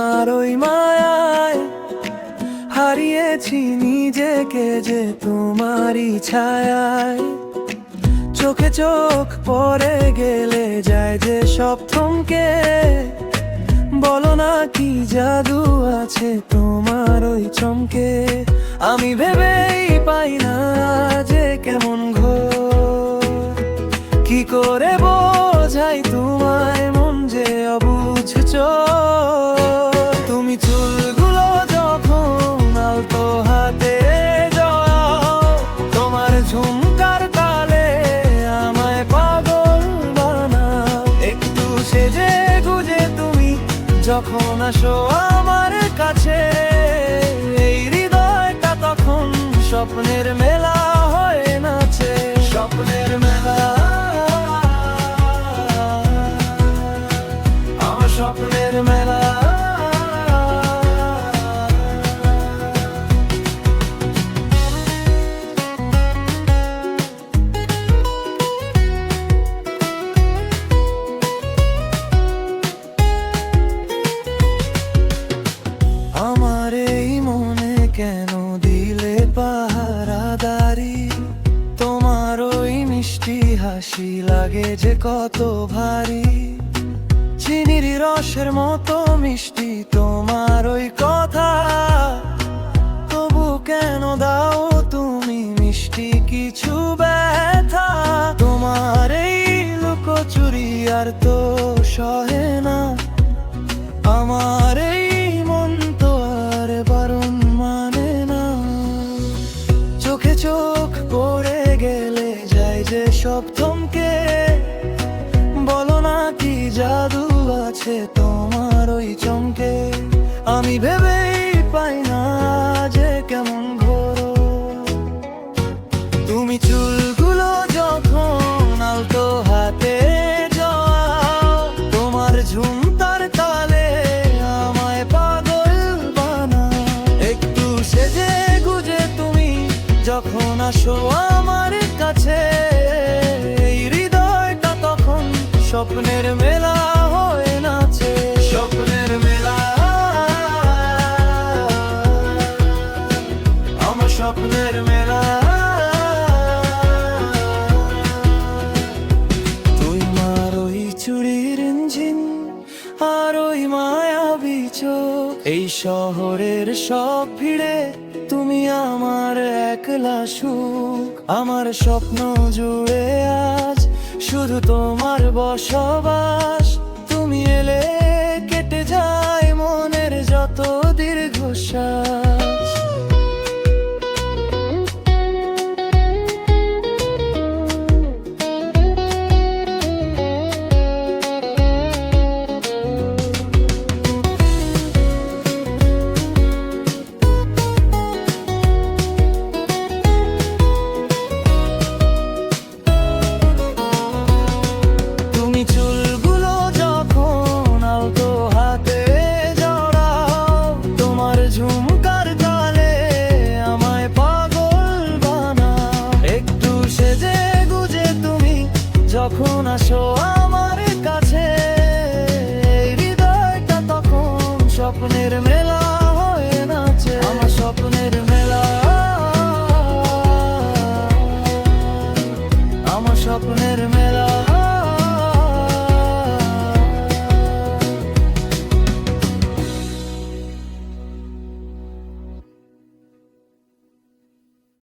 তোমার ওই মায়ায় হারিয়েছি নিজেকে যে তোমারই ছায়ায়। চোখে চোখ পড়ে গেলে যায় যে সব থমকে। বলো না কি জাদু আছে তোমার ওই চমকে। আমি ভেবেই পাই না যে কেমন ঘোর, কি করে বোঝাই তোমায় মন যে অবুঝ চোর। তুমি চুলগুলো যখন আলতো হাতে জড়াও, তোমার ঝুমকার তালে আমায় পাগল বানাও। একটু সেজে গুজে তুমি যখন আসো আমার কাছে, এই হৃদয়টা তখন স্বপ্নের মেলা হয়ে নাচে। স্বপ্নের মেলা, আমার স্বপ্নের মেলা। আমার এই মনে কেন দিলে পাহারাদারি? তোমার ওই মিষ্টি হাসি লাগে যে কত ভারী। চিনির রসের মতো মিষ্টি তোমার ওই কথা, তবু কেন দাও তুমি মিষ্টি কিছু ব্যথা? তোমার এই লুকোচুরি আর তো সহে না, আমার এই মন তো আর বারণ মানে না। চোখে চোখ পড়ে গেলে যায় যে সব থমকে। বলো না কি জাদু আছে তোমার ওই চমকে। আমি ভেবেই পাই না যে কেমন ঘোর, তুমি চুলগুলো যখন আলতো হাতে জড়াও, তোমার ঝুমকার তালে আমায় পাগল বানাও। একটু সেজে গুজে তুমি যখন আসো আমার কাছে, এই হৃদয়টা তখন স্বপ্নের মেলা হয়ে নাচে। স্বপ্নের মেলা, আমার স্বপ্নের মেলা। তোমার ওই চুড়ির ইঞ্জিন আর ওই মায়াবী চোখ, এই শহরের সব ভিড়ে তুমি আমার একলা সুখ। আমার স্বপ্ন জুড়ে আজ শুধু তোমার বসবাস। তুমি এলে কেটে যায় মনের যত দীর্ঘশ্বাস। ঝুমকার তালে আমায় পাগল বানাও। একটু সেজে গুজে তুমি যখন আসো আমার কাছে, হৃদয়টা তখন স্বপ্নের মেলা।